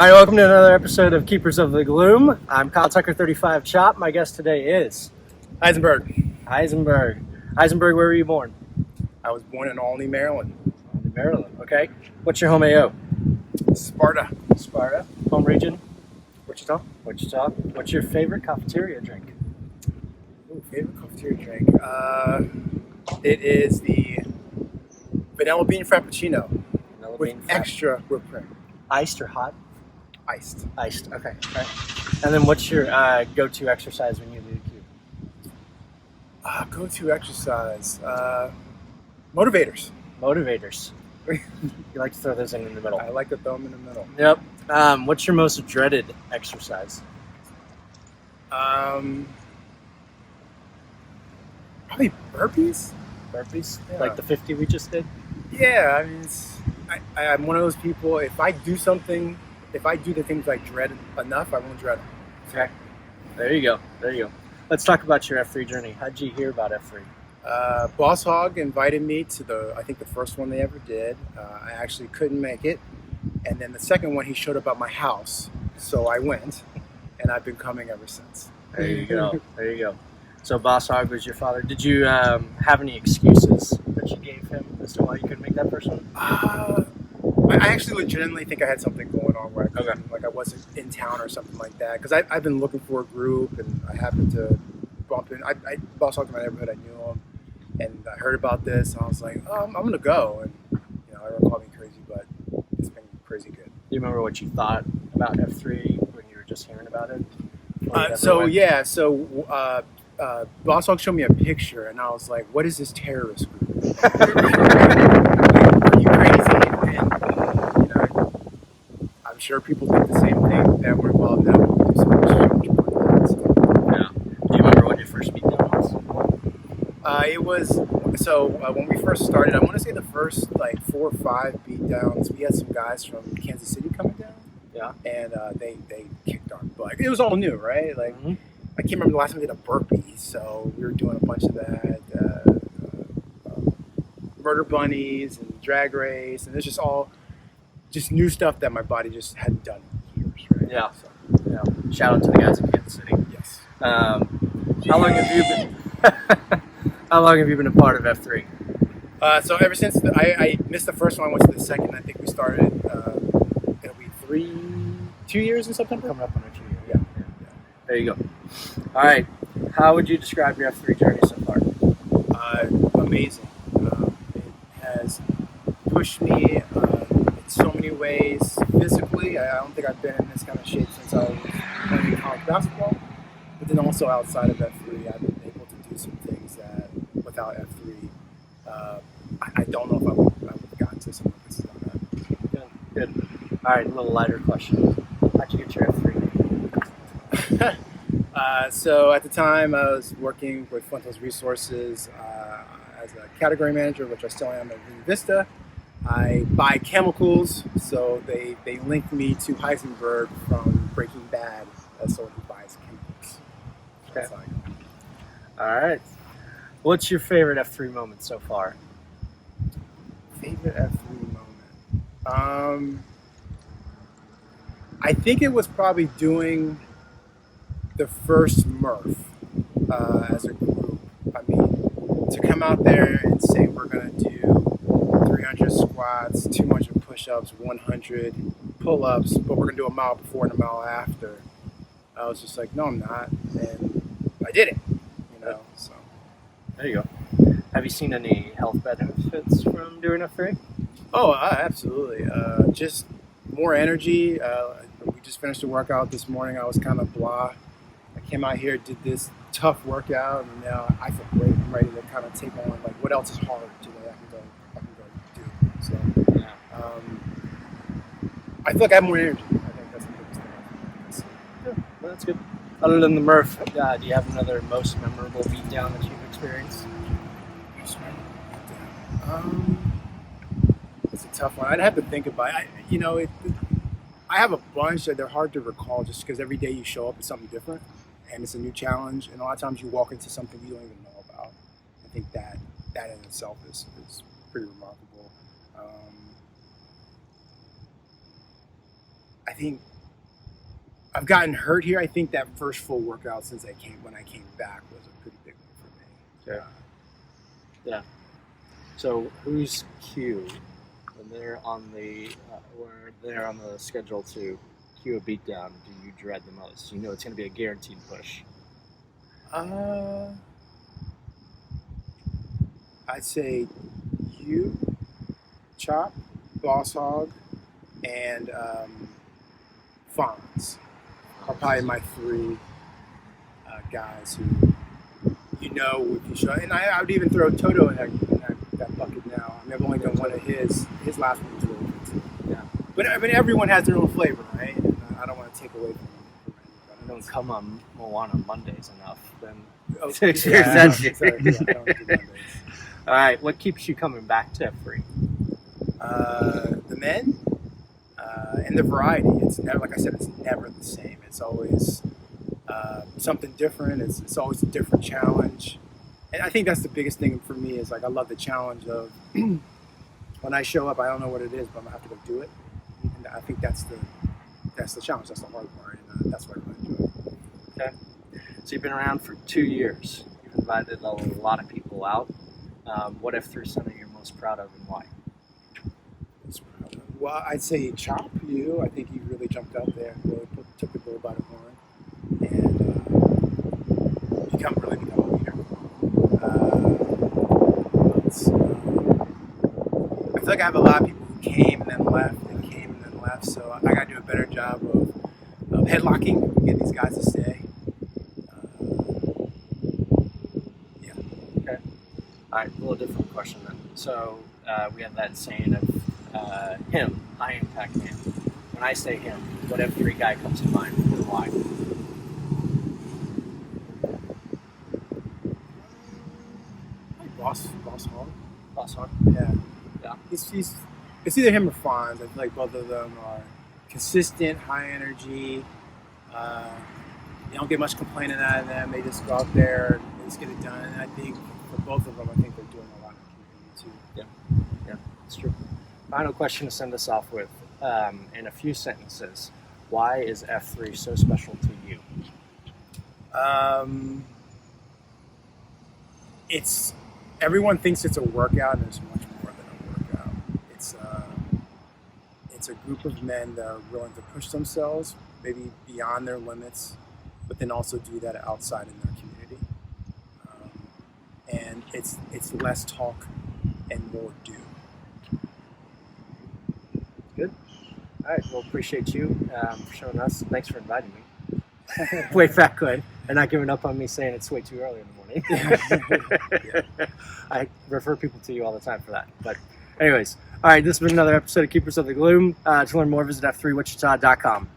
All right, welcome to another episode of Keepers of the Gloom. I'm Kyle Tucker, 35 Chop. My guest today is Heisenberg. Heisenberg. Heisenberg, where were you born? I was born in Albany, Maryland. In Maryland. Okay. What's your home AO? Sparta. Sparta. Home region? Wichita. Wichita. What's your favorite cafeteria drink? Ooh, favorite cafeteria drink? It is the vanilla bean frappuccino Vanilla with bean frap. extra whipped cream. Iced or hot? Iced. Iced. Okay. All right. And then what's your go-to exercise when you leave the cube? Go-to exercise. Motivators. Motivators. You like to throw those in the middle. I like to throw them in the middle. Yep. What's your most dreaded exercise? Probably burpees. Burpees? Yeah. Like the 50 we just did? Yeah, I mean, I'm one of those people. If I do the things I dread enough, I won't dread them. Okay. There you go. Let's talk about your F3 journey. How'd you hear about F3? Boss Hog invited me to the first one they ever did. I actually couldn't make it. And then the second one, he showed up at my house. So I went, and I've been coming ever since. There you go. So Boss Hog was your father. Did you have any excuses that you gave him as to why you couldn't make that first one? I actually legitimately think I had something going on where I wasn't in town or something like that. Because I've been looking for a group, and I happened to bump in. Boss Hog in my neighborhood, I knew him. And I heard about this, and I was like, I'm going to go. And, everyone called me crazy, but it's been crazy good. Do you remember what you thought about F3 when you were just hearing about it? Boss Hog showed me a picture, and I was like, what is this terrorist group? Are you crazy? And, I'm sure people think the same thing that we're involved now. Yeah. Do you remember when your first meeting was? When we first started, I want to say the first 4 or 5 beatdowns, we had some guys from Kansas City coming down. Yeah. And they kicked our butt. It was all new, right? Mm-hmm. I can't remember the last time we did a burpee, so we were doing a bunch of that. Murder bunnies and drag race, and it's just all new stuff that my body just hadn't done in years, right? Yeah. Yeah. Shout out to the guys in Kansas City. Yes. How long have you been? How long have you been a part of F3? So ever since I missed the first one, I went to the second. I think we started. It'll be 2 years in September. Coming up on a 2 year. Yeah. There you go. All right. How would you describe your F3 journey so far? Amazing. It has pushed me in so many ways physically. I don't think I've been in this kind of shape since I was playing college basketball. But then also outside of F3, I've been able to do some things that without F3, I don't know if I would have gotten to some of this stuff. Good. All right, a little lighter question. How'd you get your F3? So at the time, I was working with Fuentos Resources as a category manager, which I still am at Vista. I buy chemicals, so they linked me to Heisenberg from Breaking Bad as someone who buys chemicals. Okay. All right. What's your favorite F3 moment so far? Favorite F3 moment? I think it was probably doing the first Murph as a group. I mean, to come out there and say we're going to do 300 squats, 200 push-ups, 100 pull-ups, but we're going to do a mile before and a mile after. I was just like, no, I'm not. And I did it, so. There you go. Have you seen any health benefits from doing F3? Oh, absolutely. Just more energy. We just finished a workout this morning. I was kind of blah. I came out here, did this tough workout, and now I feel great. I'm ready to kind of take on what else is hard today. I can go do. So Yeah. I feel like I have more energy. I think that's the biggest thing. Yeah, well, that's good. Other than the Murph, do you have another most memorable beatdown that you've experienced? It's a tough one. I'd have to think about it. I have a bunch that they're hard to recall just because every day you show up, it's something different. And it's a new challenge. And a lot of times you walk into something you don't even know about. I think that in itself is pretty remarkable. I think I've gotten hurt here. I think that first full workout since when I came back was a pretty big one for me. Okay. Yeah. So who's Q when they're on the schedule to cue a beatdown? Do you dread the most? You know it's going to be a guaranteed push. I'd say you, Chop, Boss Hog, and Fonz are probably my three guys who would be sure. And I would even throw Toto in that bucket now. I mean, I've only done one of his last one was really good too. Yeah. But I mean, everyone has their own flavor, right? And I don't want to take away from I don't come on Moana Mondays enough. Then anybody. Sorry, I don't do Mondays. all right, what keeps you coming back to F3? The men and the variety. It's never, like I said, it's never the same. It's always something different. It's always a different challenge. And I think that's the biggest thing for me is like I love the challenge of when I show up, I don't know what it is, but I'm gonna have to go do it. And I think that's the challenge. That's the hard part, and that's why I really enjoy it. Okay. So you've been around for 2 years. You've invited a lot of people out. What F3 center you're most proud of and why? Well, I'd say Chop, you. I think you really jumped out there and really took the bull by the horn and become a leader. I feel like I have a lot of people who came and then left, so I got to do a better job of headlocking, get these guys to stay. Yeah. Okay. All right, a little different question then. So we have that saying of him, high impact man. When I say him, what F3 guy comes to mind and why? Boss Hog. Boss Hog? Yeah. It's either him or Fonz. I feel like both of them are consistent, high energy. You don't get much complaining out of them. They just go out there and just get it done. And I think for both of them, I think they're doing a lot in the community too. Yeah, it's true. Final question to send us off with. In a few sentences, why is F3 so special to you? Everyone thinks it's a workout, and it's much more than a workout. It's a group of men that are willing to push themselves, maybe beyond their limits, but then also do that outside in their community. And it's less talk and more do. Good. All right. Well, appreciate you for showing us. Thanks for inviting me. Way back when, and not giving up on me saying it's way too early in the morning. I refer people to you all the time for that. But anyways, all right, this has been another episode of Keepers of the Gloom. To learn more, visit f3wichita.com.